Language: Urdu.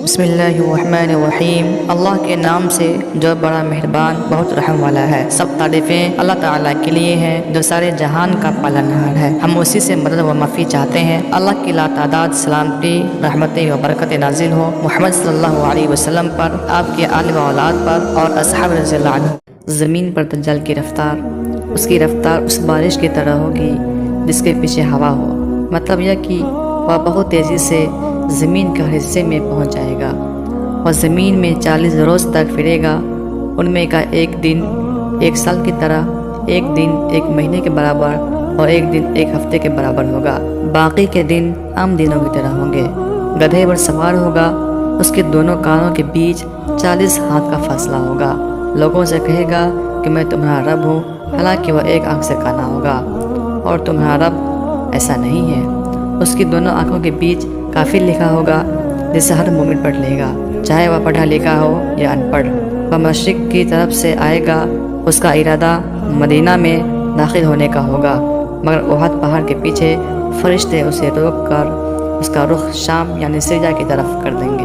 بسم اللہ الرحمن الرحیم۔ اللہ کے نام سے جو بڑا مہربان بہت رحم والا ہے۔ سب تعریفیں اللہ تعالیٰ کے لیے ہیں جو سارے جہان کا پالنہار ہے۔ ہم اسی سے مدد و معافی چاہتے ہیں۔ اللہ کی لاتعداد سلامتی رحمتیں و برکت نازل ہو محمد صلی اللہ علیہ وسلم پر، آپ کے آل و اولاد پر اور اصحاب رضی اللہ عنہ۔ زمین پر دجال کی رفتار، اس کی رفتار اس بارش کی طرح ہوگی جس کے پیچھے ہوا ہو۔ مطلب یہ کہ وہ بہت تیزی سے زمین کے ہر حصے میں پہنچ جائے گا اور زمین میں 40 روز تک پھرے گا۔ ان میں کا ایک دن ایک سال کی طرح، ایک دن ایک مہینے کے برابر اور ایک دن ایک ہفتے کے برابر ہوگا۔ باقی کے دن عام دنوں کی طرح ہوں گے۔ گدھے پر سوار ہوگا، اس کے دونوں کانوں کے بیچ 40 ہاتھ کا فاصلہ ہوگا۔ لوگوں سے کہے گا کہ میں تمہارا رب ہوں، حالانکہ وہ ایک آنکھ سے کانا ہوگا اور تمہارا رب ایسا نہیں ہے۔ اس کی دونوں آنکھوں کے بیچ کافر لکھا ہوگا جسے ہر مومن پڑھ لے گا، چاہے وہ پڑھا لکھا ہو یا ان پڑھ۔ وہ مشرق کی طرف سے آئے گا، اس کا ارادہ مدینہ میں داخل ہونے کا ہوگا، مگر احد پہاڑ کے پیچھے فرشتے اسے روک کر اس کا رخ شام یعنی سریہ کی طرف کر دیں گے۔